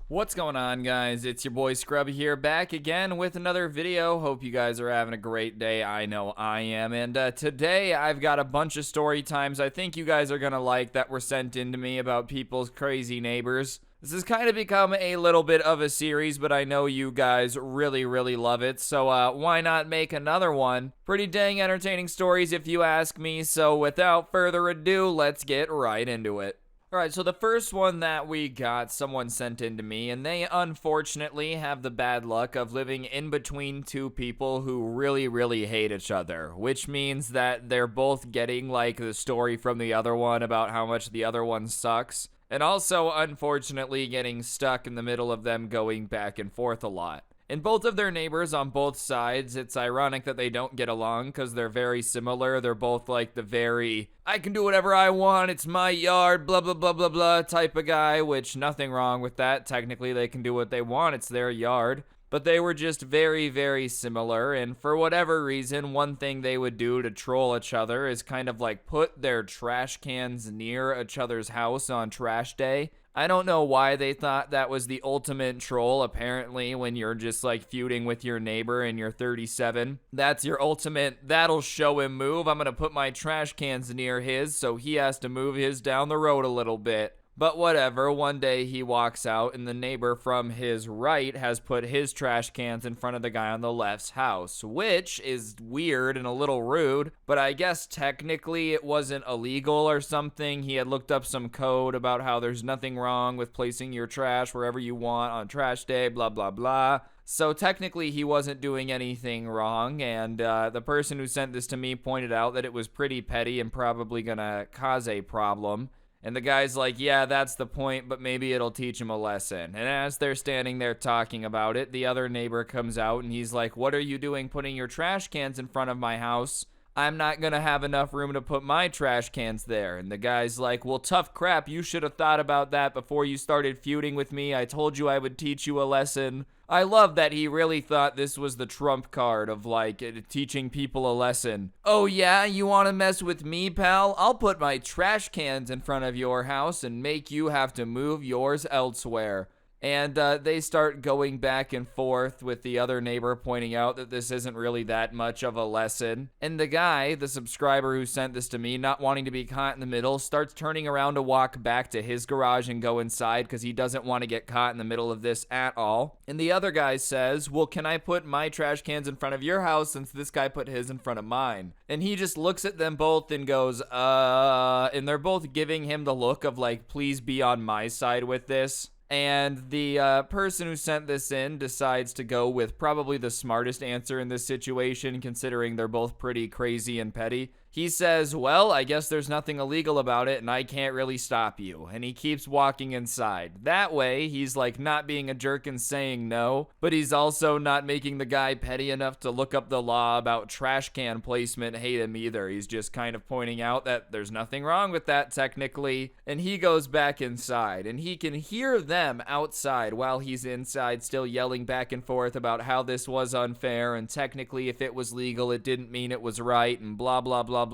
What's going on, guys? It's your boy Scrubby here, back again with another video. Hope you guys are having a great day. I know I am. And today I've got a bunch of story times I think you guys are gonna like that were sent in to me about people's crazy neighbors. This has kind of become a little bit of a series, but I know you guys really love it, so why not make another one? Pretty dang entertaining stories if you ask me, so without further ado, let's get right into it. Alright, so the first one that we got, someone sent in to me, and they unfortunately have the bad luck of living in between two people who really hate each other, which means that they're both getting, like, the story from the other one about how much the other one sucks, and also, unfortunately, getting stuck in the middle of them going back and forth a lot. And both of their neighbors on both sides, it's ironic that they don't get along because they're very similar. They're both like the very, I can do whatever I want, it's my yard, blah, blah, blah, blah, blah type of guy, which nothing wrong with that. Technically, they can do what they want. It's their yard. But they were just very similar, and for whatever reason, one thing they would do to troll each other is kind of like put their trash cans near each other's house on trash day. I don't know why they thought that was the ultimate troll. Apparently, when you're just like feuding with your neighbor and you're 37, that's your ultimate, that'll show him move. I'm gonna put my trash cans near his, so he has to move his down the road a little bit. But whatever, one day he walks out and the neighbor from his right has put his trash cans in front of the guy on the left's house, which is weird and a little rude, but I guess technically it wasn't illegal or something. He had looked up some code about how there's nothing wrong with placing your trash wherever you want on trash day, blah blah blah. So technically he wasn't doing anything wrong, and the person who sent this to me pointed out that it was pretty petty and probably gonna cause a problem. And the guy's like, yeah, that's the point, but maybe it'll teach him a lesson. And as they're standing there talking about it, the other neighbor comes out and he's like, what are you doing putting your trash cans in front of my house? I'm not gonna have enough room to put my trash cans there. And the guy's like, well, tough crap, you should have thought about that before you started feuding with me. I told you I would teach you a lesson. I love that he really thought this was the trump card of, like, teaching people a lesson. Oh yeah, you wanna mess with me, pal? I'll put my trash cans in front of your house and make you have to move yours elsewhere. And they start going back and forth with the other neighbor pointing out that this isn't really that much of a lesson. And the guy, the subscriber who sent this to me, not wanting to be caught in the middle, starts turning around to walk back to his garage and go inside because he doesn't want to get caught in the middle of this at all. And the other guy says, well, can I put my trash cans in front of your house since this guy put his in front of mine? And he just looks at them both and goes, and they're both giving him the look of like, please be on my side with this. And the person who sent this in decides to go with probably the smartest answer in this situation, considering they're both pretty crazy and petty. He says, well, I guess there's nothing illegal about it and I can't really stop you. And he keeps walking inside. That way, he's like not being a jerk and saying no, but he's also not making the guy petty enough to look up the law about trash can placement, hate him either. He's just kind of pointing out that there's nothing wrong with that technically. And he goes back inside and he can hear them outside while he's inside still yelling back and forth about how this was unfair and technically if it was legal, it didn't mean it was right and blah blah blah.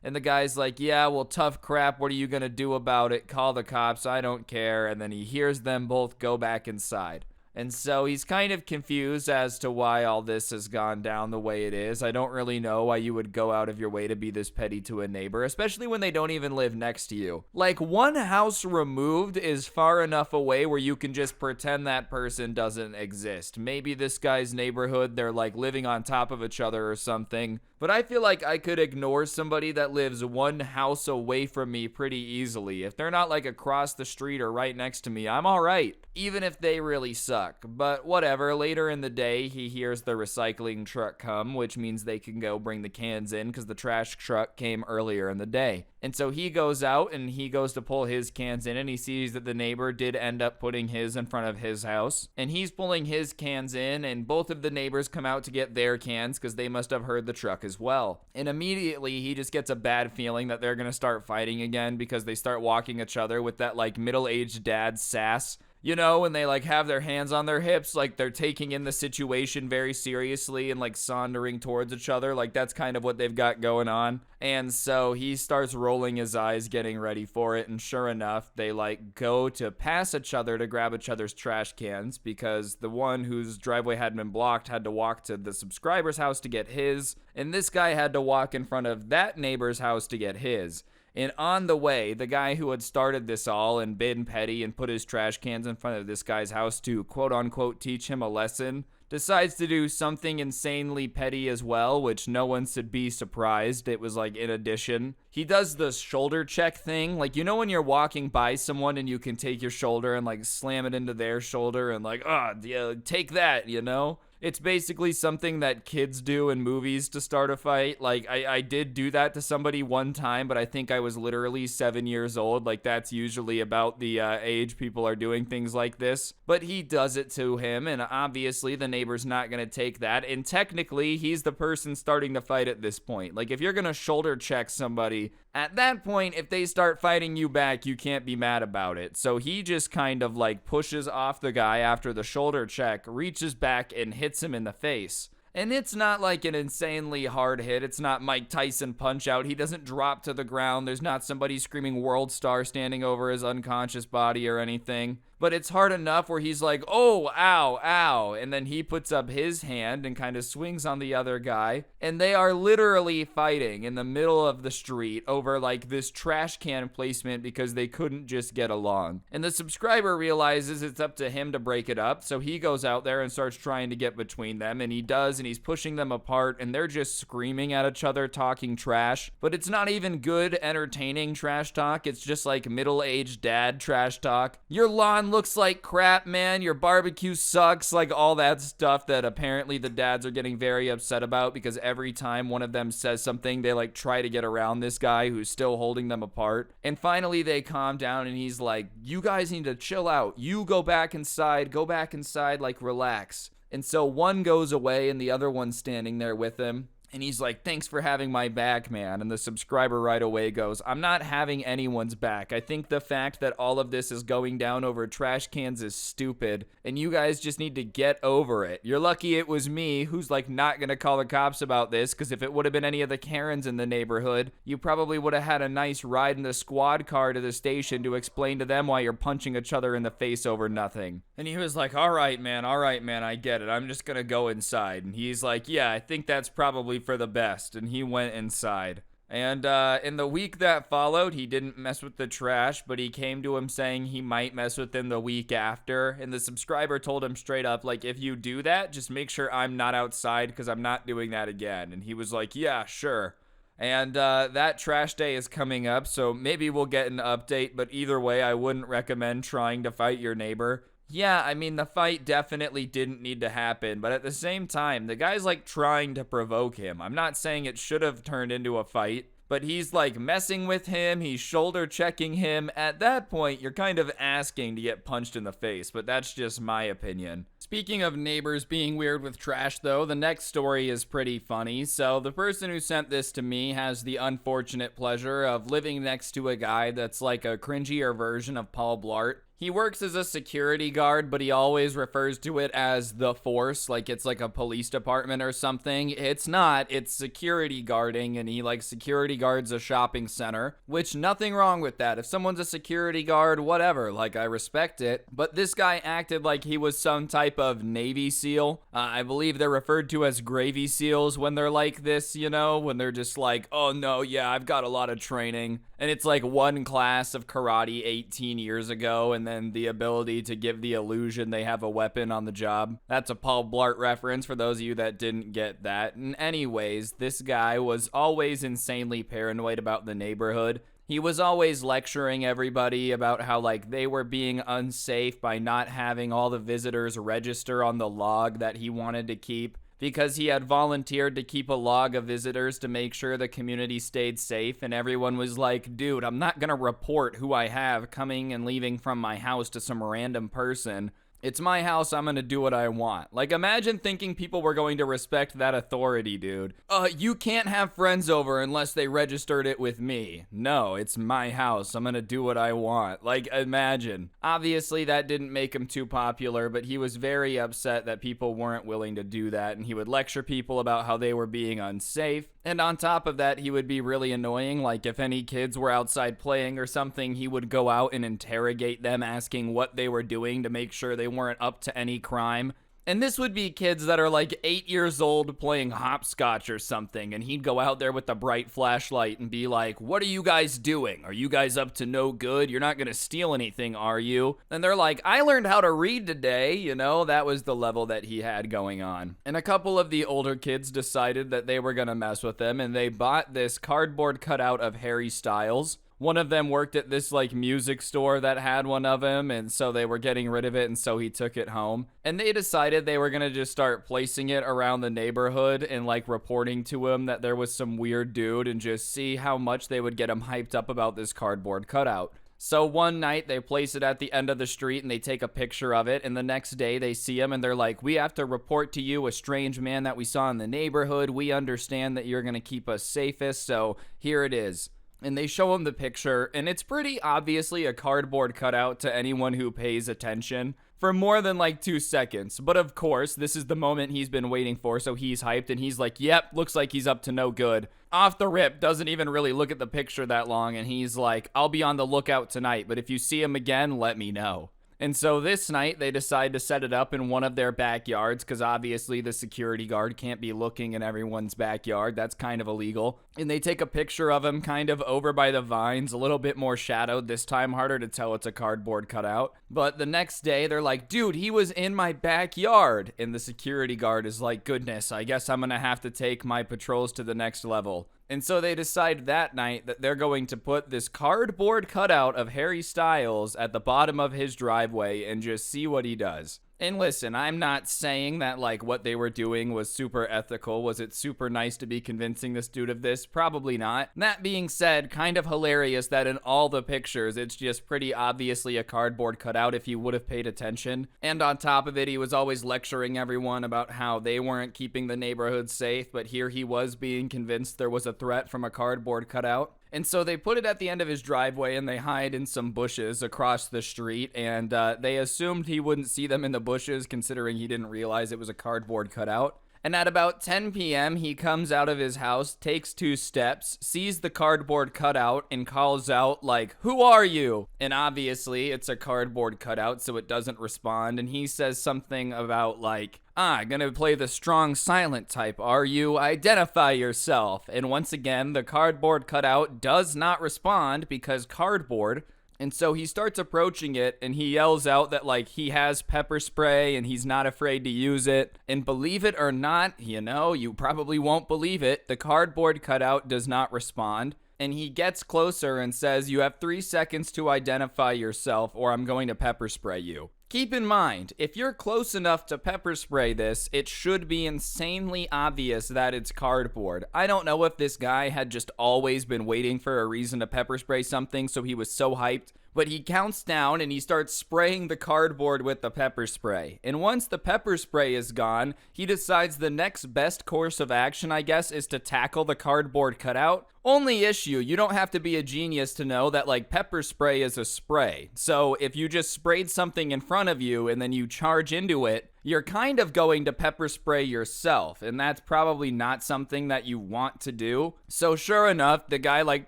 And the guy's like, yeah, well, tough crap, what are you gonna do about it? Call the cops, I don't care. And then he hears them both go back inside. And so he's kind of confused as to why all this has gone down the way it is. I don't really know why you would go out of your way to be this petty to a neighbor, especially when they don't even live next to you. Like, one house removed is far enough away where you can just pretend that person doesn't exist. Maybe this guy's neighborhood, they're like living on top of each other or something. But I feel like I could ignore somebody that lives one house away from me pretty easily. If they're not like across the street or right next to me, I'm alright. Even if they really suck. But whatever, later in the day, he hears the recycling truck come, which means they can go bring the cans in because the trash truck came earlier in the day. And so he goes out and he goes to pull his cans in and he sees that the neighbor did end up putting his in front of his house. And he's pulling his cans in and both of the neighbors come out to get their cans because they must have heard the truck as well. And immediately he just gets a bad feeling that they're going to start fighting again because they start walking each other with that like middle-aged dad sass. you know, and they like have their hands on their hips, like they're taking in the situation very seriously and like sauntering towards each other. Like that's kind of what they've got going on. And so he starts rolling his eyes, getting ready for it. And sure enough, they like go to pass each other to grab each other's trash cans because the one whose driveway had been blocked had to walk to the subscriber's house to get his. And this guy had to walk in front of that neighbor's house to get his. And on the way, the guy who had started this all and been petty and put his trash cans in front of this guy's house to quote unquote teach him a lesson, decides to do something insanely petty as well, which no one should be surprised. It was like in addition. He does the shoulder check thing. Like, you know when you're walking by someone and you can take your shoulder and like slam it into their shoulder and like, yeah, take that, you know? It's basically something that kids do in movies to start a fight. Like, I did do that to somebody one time, but I think I was literally 7 years old. Like, that's usually about the age people are doing things like this. But he does it to him, and obviously the neighbor's not going to take that. And technically, he's the person starting the fight at this point. Like, if you're going to shoulder check somebody, at that point, if they start fighting you back, you can't be mad about it. So he just kind of like pushes off the guy after the shoulder check, reaches back and hits him in the face. And it's not like an insanely hard hit. It's not Mike Tyson punch out. He doesn't drop to the ground. There's not somebody screaming world star standing over his unconscious body or anything. But it's hard enough where he's like, oh, ow, ow. And then he puts up his hand and kind of swings on the other guy. And they are literally fighting in the middle of the street over like this trash can placement because they couldn't just get along. And the subscriber realizes it's up to him to break it up. So he goes out there and starts trying to get between them. And he does, and he's pushing them apart. And they're just screaming at each other, talking trash. But it's not even good, entertaining trash talk. It's just like middle-aged dad trash talk. Your lawn looks like crap, man. Your barbecue sucks. Like all that stuff that apparently the dads are getting very upset about because every time one of them says something, they like try to get around this guy who's still holding them apart. And finally they calm down and he's like, you guys need to chill out. You go back inside, like relax. And so one goes away and the other one's standing there with him. And he's like, thanks for having my back, man. And the subscriber right away goes, I'm not having anyone's back. I think the fact that all of this is going down over trash cans is stupid. And you guys just need to get over it. You're lucky it was me who's like not going to call the cops about this. Because if it would have been any of the Karens in the neighborhood, you probably would have had a nice ride in the squad car to the station to explain to them why you're punching each other in the face over nothing. And he was like, all right, man, I get it. I'm just going to go inside. And he's like, yeah, I think that's probably for the best. And he went inside. And in the week that followed, he didn't mess with the trash, but he came to him saying he might mess with him the week after. And the subscriber told him straight up, like, if you do that, just make sure I'm not outside because I'm not doing that again. And he was like, yeah, sure. And that trash day is coming up, so maybe we'll get an update. But either way, I wouldn't recommend trying to fight your neighbor. Yeah, I mean, the fight definitely didn't need to happen, but at the same time, the guy's like trying to provoke him. I'm not saying it should have turned into a fight, but he's like messing with him, he's shoulder checking him. At that point, you're kind of asking to get punched in the face, but that's just my opinion. Speaking of neighbors being weird with trash though, the next story is pretty funny. So the person who sent this to me has the unfortunate pleasure of living next to a guy that's like a cringier version of Paul Blart. He works as a security guard, but he always refers to it as the force, like it's like a police department or something. It's not, it's security guarding, and he like security guards a shopping center, which nothing wrong with that. If someone's a security guard, whatever, like I respect it. But this guy acted like he was some type of Navy SEAL. I believe they're referred to as gravy seals when they're like this, you know, when they're just like, oh no, yeah, I've got a lot of training. And it's like one class of karate 18 years ago, and then the ability to give the illusion they have a weapon on the job. That's a Paul Blart reference for those of you that didn't get that. And anyways, this guy was always insanely paranoid about the neighborhood. He was always lecturing everybody about how like they were being unsafe by not having all the visitors register on the log that he wanted to keep, because he had volunteered to keep a log of visitors to make sure the community stayed safe, and everyone was like, dude, I'm not gonna report who I have coming and leaving from my house to some random person. It's my house, I'm gonna do what I want. Like, imagine thinking people were going to respect that authority, dude. You can't have friends over unless they registered it with me. No, it's my house, I'm gonna do what I want. Like, imagine. Obviously, that didn't make him too popular, but he was very upset that people weren't willing to do that, and he would lecture people about how they were being unsafe. And on top of that, he would be really annoying. Like, if any kids were outside playing or something, he would go out and interrogate them, asking what they were doing to make sure they weren't up to any crime. And this would be kids that are like 8 years old playing hopscotch or something, and he'd go out there with a bright flashlight and be like, "What are you guys doing? Are you guys up to no good? You're not gonna steal anything, are you?" And they're like, "I learned how to read today," you know? That was the level that he had going on. And a couple of the older kids decided that they were gonna mess with him, and they bought this cardboard cutout of Harry Styles. One of them worked at this like music store that had one of him, and so they were getting rid of it, and so he took it home. And they decided they were gonna just start placing it around the neighborhood and like reporting to him that there was some weird dude, and just see how much they would get him hyped up about this cardboard cutout. So one night they place it at the end of the street and they take a picture of it, and the next day they see him and they're like, "We have to report to you a strange man that we saw in the neighborhood. We understand that you're gonna keep us safest, so here it is." And they show him the picture, and it's pretty obviously a cardboard cutout to anyone who pays attention for more than like 2 seconds. But of course, this is the moment he's been waiting for, so he's hyped, and he's like, "Yep, looks like he's up to no good." Off the rip, doesn't even really look at the picture that long, and he's like, "I'll be on the lookout tonight, but if you see him again, let me know." And so this night, they decide to set it up in one of their backyards, because obviously the security guard can't be looking in everyone's backyard. That's kind of illegal. And they take a picture of him kind of over by the vines, a little bit more shadowed, this time harder to tell it's a cardboard cutout. But the next day, they're like, "Dude, he was in my backyard." And the security guard is like, "Goodness, I guess I'm gonna have to take my patrols to the next level." And so they decide that night that they're going to put this cardboard cutout of Harry Styles at the bottom of his driveway and just see what he does. And listen, I'm not saying that like what they were doing was super ethical. Was it super nice to be convincing this dude of this? Probably not. That being said, kind of hilarious that in all the pictures, it's just pretty obviously a cardboard cutout if you would have paid attention. And on top of it, he was always lecturing everyone about how they weren't keeping the neighborhood safe, but here he was being convinced there was a threat from a cardboard cutout. And so they put it at the end of his driveway, and they hide in some bushes across the street, and they assumed he wouldn't see them in the bushes, considering he didn't realize it was a cardboard cutout. And at about 10 p.m., he comes out of his house, takes 2 steps, sees the cardboard cutout, and calls out, like, "Who are you?" And obviously, it's a cardboard cutout, so it doesn't respond, and he says something about, like, "Gonna play the strong silent type, are you? Identify yourself." And once again, the cardboard cutout does not respond because cardboard. And so he starts approaching it, and he yells out that, like, he has pepper spray and he's not afraid to use it. And believe it or not, you know, you probably won't believe it, the cardboard cutout does not respond. And he gets closer and says, "You have 3 seconds to identify yourself, or I'm going to pepper spray you." Keep in mind, if you're close enough to pepper spray this, it should be insanely obvious that it's cardboard. I don't know if this guy had just always been waiting for a reason to pepper spray something, so he was so hyped. But he counts down and he starts spraying the cardboard with the pepper spray. And once the pepper spray is gone, he decides the next best course of action, I guess, is to tackle the cardboard cutout. Only issue, you don't have to be a genius to know that, like, pepper spray is a spray. So if you just sprayed something in front of you and then you charge into it, you're kind of going to pepper spray yourself, and that's probably not something that you want to do. So sure enough, the guy like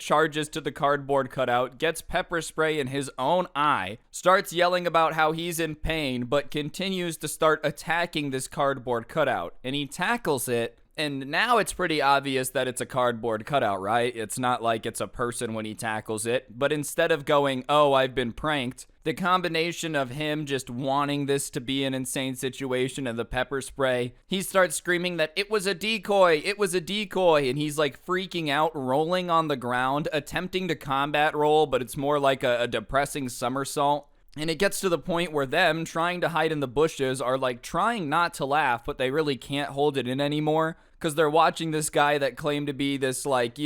charges to the cardboard cutout, gets pepper spray in his own eye, starts yelling about how he's in pain, but continues to start attacking this cardboard cutout, and he tackles it. And now it's pretty obvious that it's a cardboard cutout, right? It's not like it's a person when he tackles it. But instead of going, "Oh, I've been pranked," the combination of him just wanting this to be an insane situation and the pepper spray, he starts screaming that it was a decoy, it was a decoy. And he's like freaking out, rolling on the ground, attempting to combat roll, but it's more like a depressing somersault. And it gets to the point where them trying to hide in the bushes are like trying not to laugh, but they really can't hold it in anymore, because they're watching this guy that claimed to be this, like,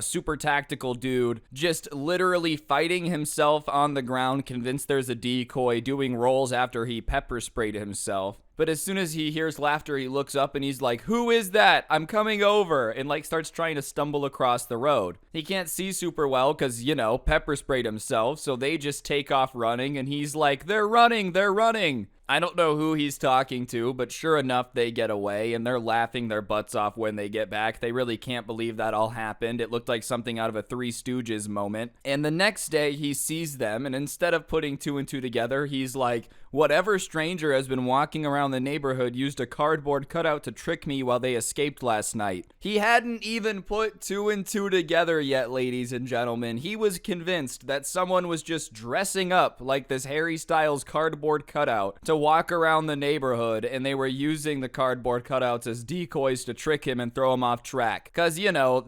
super tactical dude just literally fighting himself on the ground, convinced there's a decoy, doing rolls after he pepper sprayed himself. But as soon as he hears laughter, he looks up and he's like, "Who is that? I'm coming over," and like starts trying to stumble across the road. He can't see super well because, pepper sprayed himself, so they just take off running, and he's like, "They're running, they're running." I don't know who he's talking to, but sure enough, they get away, and they're laughing their butts off when they get back. They really can't believe that all happened. It looked like something out of a Three Stooges moment. And the next day, he sees them, and instead of putting two and two together, he's like, "Whatever stranger has been walking around the neighborhood used a cardboard cutout to trick me while they escaped last night." He hadn't even put two and two together yet, ladies and gentlemen. He was convinced that someone was just dressing up like this Harry Styles cardboard cutout to walk around the neighborhood, and they were using the cardboard cutouts as decoys to trick him and throw him off track. Because,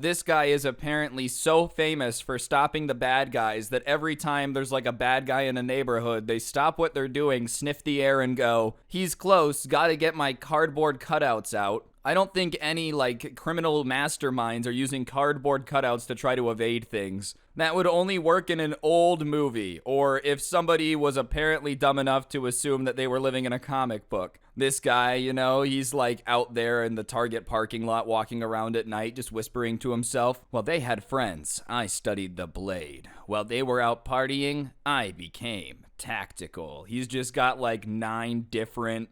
this guy is apparently so famous for stopping the bad guys that every time there's like a bad guy in a neighborhood, they stop what they're doing, sniff the air, and go, "He's close, gotta get my cardboard cutouts out." I don't think any, criminal masterminds are using cardboard cutouts to try to evade things. That would only work in an old movie, or if somebody was apparently dumb enough to assume that they were living in a comic book. This guy, he's out there in the Target parking lot walking around at night just whispering to himself, "Well, they had friends. I studied the blade. While they were out partying, I became tactical." He's just got 9 different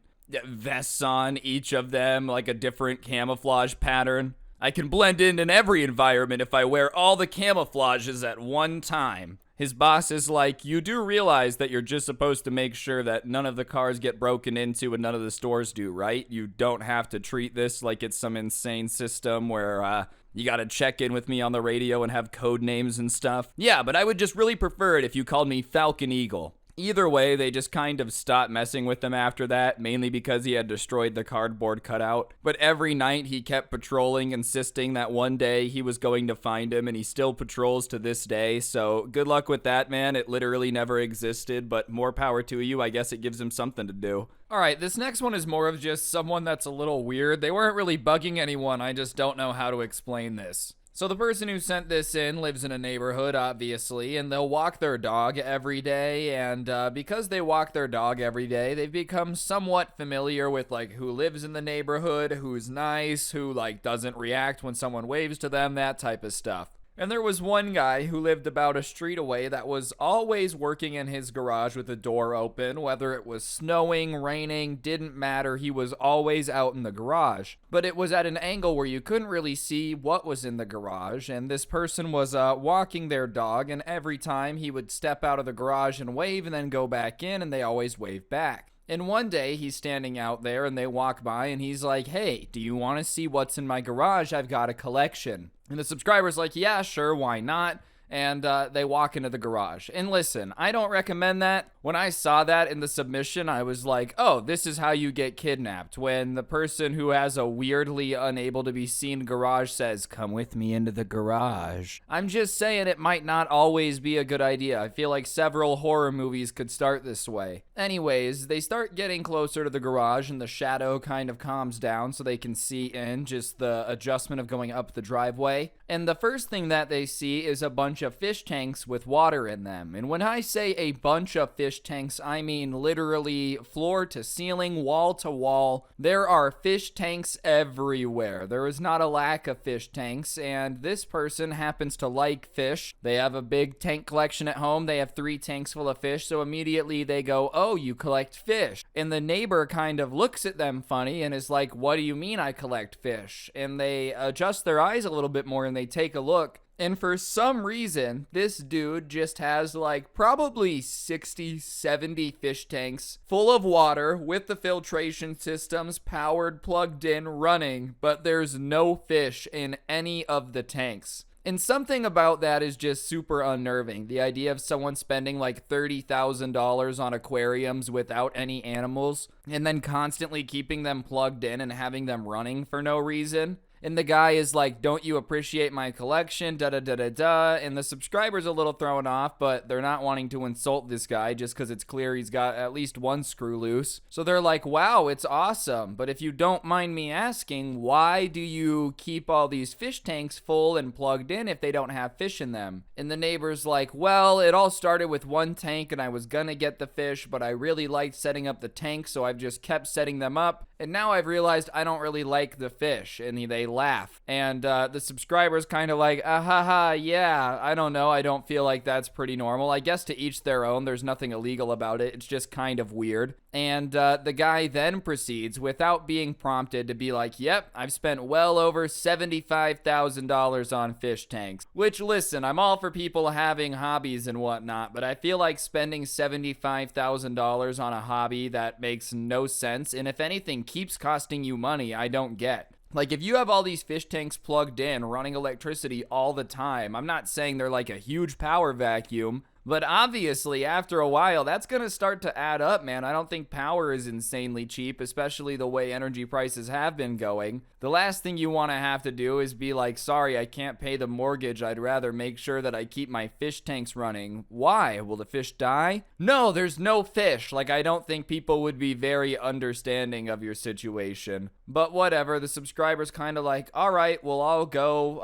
vests on, each of them like a different camouflage pattern. "I can blend in every environment if I wear all the camouflages at one time." His boss is like, "You do realize that you're just supposed to make sure that none of the cars get broken into and none of the stores do, right? You don't have to treat this like it's some insane system where, you gotta check in with me on the radio and have code names and stuff." "Yeah, but I would just really prefer it if you called me Falcon Eagle." Either way, they just kind of stopped messing with him after that, mainly because he had destroyed the cardboard cutout. But every night he kept patrolling, insisting that one day he was going to find him, and he still patrols to this day. So good luck with that, man. It literally never existed, but more power to you. I guess it gives him something to do. Alright, this next one is more of just someone that's a little weird. They weren't really bugging anyone, I just don't know how to explain this. So the person who sent this in lives in a neighborhood, obviously, and they'll walk their dog every day, and because they walk their dog every day, they've become somewhat familiar with, who lives in the neighborhood, who's nice, who, doesn't react when someone waves to them, that type of stuff. And there was one guy who lived about a street away that was always working in his garage with the door open. Whether it was snowing, raining, didn't matter. He was always out in the garage. But it was at an angle where you couldn't really see what was in the garage. And this person was walking their dog, and every time he would step out of the garage and wave and then go back in, and they always wave back. And one day he's standing out there and they walk by and he's like, "Hey, do you want to see what's in my garage? I've got a collection." And the subscriber's like, "Yeah, sure, why not?" And they walk into the garage. And listen, I don't recommend that. When I saw that in the submission, I was like, oh, this is how you get kidnapped. When the person who has a weirdly unable to be seen garage says, "Come with me into the garage." I'm just saying it might not always be a good idea. I feel like several horror movies could start this way. Anyways, they start getting closer to the garage and the shadow kind of calms down so they can see in, just the adjustment of going up the driveway. And the first thing that they see is a bunch of fish tanks with water in them. And when I say a bunch of fish tanks, I mean literally floor to ceiling, wall to wall. There are fish tanks everywhere. There is not a lack of fish tanks, and this person happens to like fish. They have a big tank collection at home. They have 3 tanks full of fish, so immediately they go, "Oh, you collect fish." And the neighbor kind of looks at them funny and is like, "What do you mean I collect fish?" And they adjust their eyes a little bit more and they take a look. And for some reason, this dude just has like probably 60, 70 fish tanks full of water with the filtration systems powered, plugged in, running, but there's no fish in any of the tanks. And something about that is just super unnerving. The idea of someone spending like $30,000 on aquariums without any animals and then constantly keeping them plugged in and having them running for no reason. And the guy is like, don't you appreciate my collection? Da da da da da. And the subscriber's a little thrown off, but they're not wanting to insult this guy just because it's clear he's got at least one screw loose. So they're like, wow, it's awesome. But if you don't mind me asking, why do you keep all these fish tanks full and plugged in if they don't have fish in them? And the neighbor's like, well, it all started with one tank and I was gonna get the fish, but I really liked setting up the tank, so I've just kept setting them up. And now I've realized I don't really like the fish. And they laugh. And the subscriber's kind of like, ah ha ha, yeah, I don't know. I don't feel like that's pretty normal. I guess to each their own. There's nothing illegal about it. It's just kind of weird. And the guy then proceeds, without being prompted, to be like, yep, I've spent well over $75,000 on fish tanks. Which, listen, I'm all for people having hobbies and whatnot, but I feel like spending $75,000 on a hobby that makes no sense, and if anything keeps costing you money, I don't get. Like, if you have all these fish tanks plugged in, running electricity all the time, I'm not saying they're like a huge power vacuum, but obviously, after a while, that's going to start to add up, man. I don't think power is insanely cheap, especially the way energy prices have been going. The last thing you want to have to do is be like, sorry, I can't pay the mortgage. I'd rather make sure that I keep my fish tanks running. Why? Will the fish die? No, there's no fish. Like, I don't think people would be very understanding of your situation. But whatever, the subscriber's kind of like, all right, well, I'll go.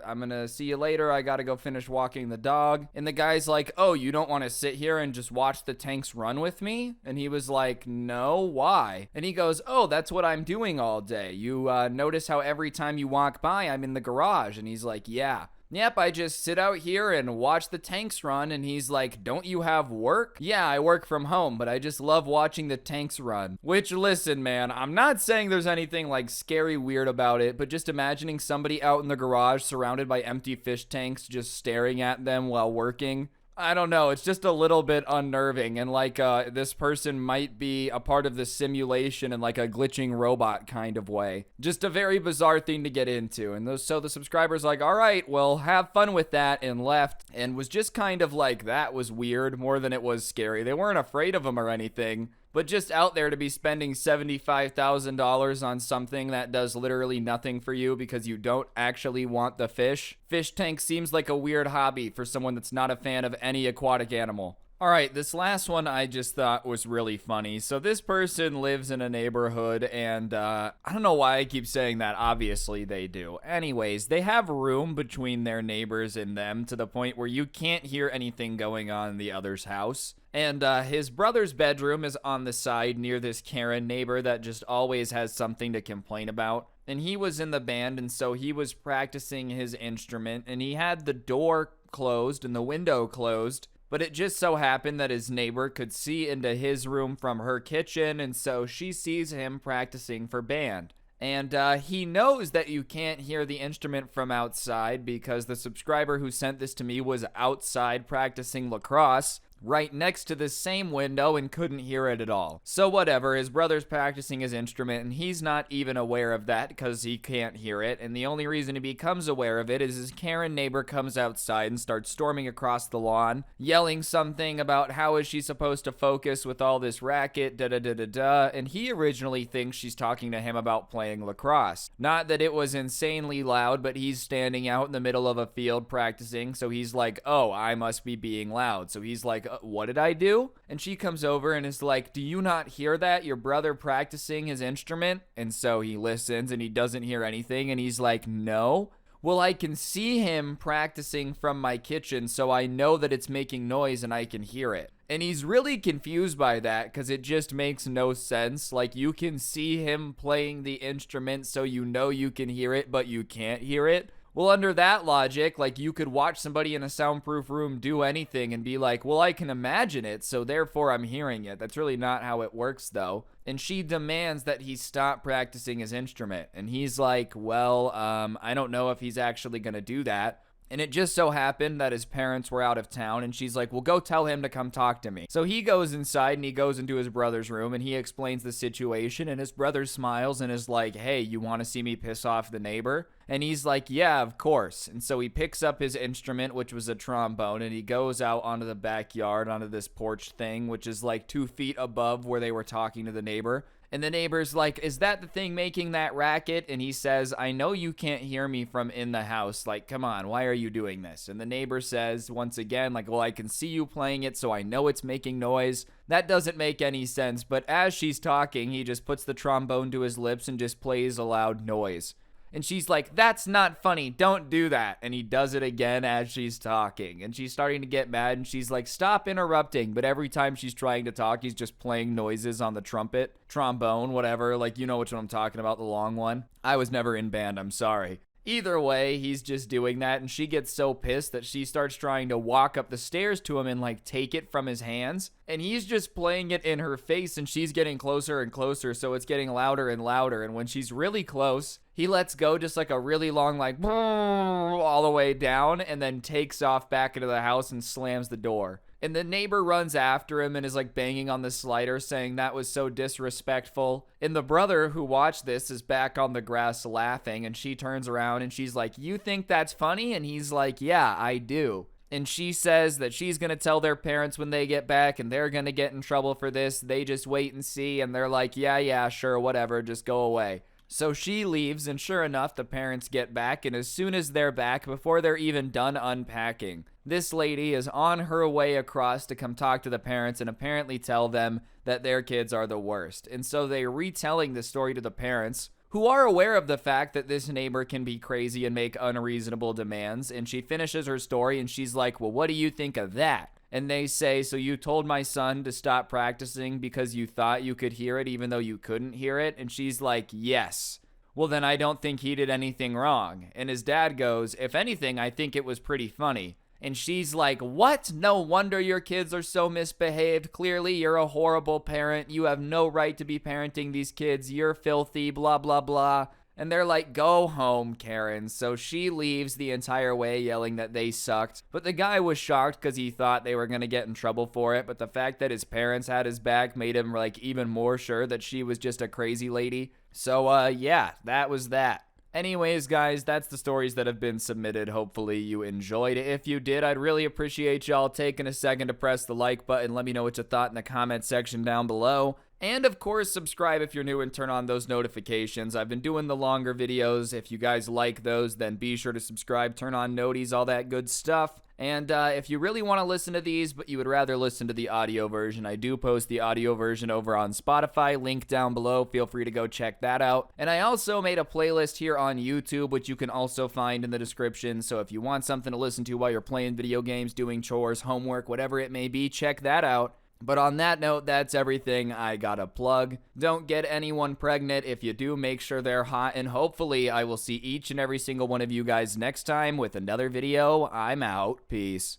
I'm going to see you later. I got to go finish walking the dog. And the guy's like, oh, you don't want to sit here and just watch the tanks run with me? And he was like, no, why? And he goes, oh, that's what I'm doing all day. You notice how every time you walk by, I'm in the garage. And he's like, yeah. Yep, I just sit out here and watch the tanks run. And he's like, don't you have work? Yeah, I work from home, but I just love watching the tanks run. Which, listen, man, I'm not saying there's anything like scary weird about it, but just imagining somebody out in the garage surrounded by empty fish tanks just staring at them while working. I don't know, it's just a little bit unnerving, and like this person might be a part of the simulation in like a glitching robot kind of way. Just a very bizarre thing to get into. And so the subscriber's like, all right, well, have fun with that, and left, and was just kind of like, that was weird more than it was scary. They weren't afraid of him or anything, but just out there to be spending $75,000 on something that does literally nothing for you because you don't actually want the fish. Fish tank seems like a weird hobby for someone that's not a fan of any aquatic animal. Alright, this last one I just thought was really funny. So this person lives in a neighborhood, and I don't know why I keep saying that. Obviously they do. Anyways, they have room between their neighbors and them to the point where you can't hear anything going on in the other's house. And his brother's bedroom is on the side near this Karen neighbor that just always has something to complain about. And he was in the band, and so he was practicing his instrument, and he had the door closed and the window closed. But it just so happened that his neighbor could see into his room from her kitchen, and so she sees him practicing for band. And he knows that you can't hear the instrument from outside because the subscriber who sent this to me was outside practicing lacrosse right next to the same window and couldn't hear it at all. So whatever, his brother's practicing his instrument and he's not even aware of that because he can't hear it, and the only reason he becomes aware of it is his Karen neighbor comes outside and starts storming across the lawn, yelling something about how is she supposed to focus with all this racket, da-da-da-da-da, and he originally thinks she's talking to him about playing lacrosse. Not that it was insanely loud, but he's standing out in the middle of a field practicing, so he's like, oh, I must be being loud. So he's like, what did I do? And she comes over and is like, do you not hear that? Your brother practicing his instrument? And so he listens and he doesn't hear anything, and he's like, no. Well, I can see him practicing from my kitchen, so I know that it's making noise and I can hear it. And he's really confused by that because it just makes no sense. Like, you can see him playing the instrument, so you know you can hear it, but you can't hear it. Well, under that logic, like, you could watch somebody in a soundproof room do anything and be like, well, I can imagine it, so therefore I'm hearing it. That's really not how it works, though. And she demands that he stop practicing his instrument. And he's like, well, I don't know if he's actually going to do that. And it just so happened that his parents were out of town, and she's like, well, go tell him to come talk to me. So he goes inside and he goes into his brother's room and he explains the situation, and his brother smiles and is like, hey, you want to see me piss off the neighbor? And he's like, yeah, of course. And so he picks up his instrument, which was a trombone, and he goes out onto the backyard, onto this porch thing, which is like 2 feet above where they were talking to the neighbor. And the neighbor's like, is that the thing making that racket? And he says, I know you can't hear me from in the house. Like, come on, why are you doing this? And the neighbor says, once again, like, well, I can see you playing it, so I know it's making noise. That doesn't make any sense. But as she's talking, he just puts the trombone to his lips and just plays a loud noise. And she's like, that's not funny. Don't do that. And he does it again as she's talking. And she's starting to get mad. And she's like, stop interrupting. But every time she's trying to talk, he's just playing noises on the trombone, whatever. Like, you know which one I'm talking about, the long one. I was never in band. I'm sorry. Either way, he's just doing that, and she gets so pissed that she starts trying to walk up the stairs to him and, like, take it from his hands. And he's just playing it in her face, and she's getting closer and closer, so it's getting louder and louder. And when she's really close, he lets go just like a really long, like, all the way down, and then takes off back into the house and slams the door. And the neighbor runs after him and is like banging on the slider, saying that was so disrespectful. And the brother who watched this is back on the grass laughing, and she turns around and she's like, you think that's funny? And he's like, yeah, I do. And she says that she's going to tell their parents when they get back, and they're going to get in trouble for this. They just wait and see. And they're like, yeah, sure, whatever, just go away. So she leaves, and sure enough, the parents get back, and as soon as they're back, before they're even done unpacking, this lady is on her way across to come talk to the parents and apparently tell them that their kids are the worst. And so they're retelling the story to the parents, who are aware of the fact that this neighbor can be crazy and make unreasonable demands. And she finishes her story, and she's like, well, what do you think of that? And they say, so you told my son to stop practicing because you thought you could hear it even though you couldn't hear it? And she's like, yes. Well, then I don't think he did anything wrong. And his dad goes, if anything, I think it was pretty funny. And she's like, what? No wonder your kids are so misbehaved. Clearly, you're a horrible parent. You have no right to be parenting these kids. You're filthy, blah, blah, blah. And they're like, go home, Karen. So she leaves the entire way yelling that they sucked. But the guy was shocked because he thought they were going to get in trouble for it. But the fact that his parents had his back made him like even more sure that she was just a crazy lady. So yeah, that was that. Anyways, guys, that's the stories that have been submitted. Hopefully you enjoyed it. If you did, I'd really appreciate y'all taking a second to press the like button. Let me know what you thought in the comment section down below. And of course, subscribe if you're new and turn on those notifications. I've been doing the longer videos. If you guys like those, then be sure to subscribe, turn on noties, all that good stuff. And if you really want to listen to these, but you would rather listen to the audio version, I do post the audio version over on Spotify. Link down below. Feel free to go check that out. And I also made a playlist here on YouTube, which you can also find in the description. So if you want something to listen to while you're playing video games, doing chores, homework, whatever it may be, check that out. But on that note, that's everything I gotta plug. Don't get anyone pregnant. If you do, make sure they're hot. And hopefully I will see each and every single one of you guys next time with another video. I'm out. Peace.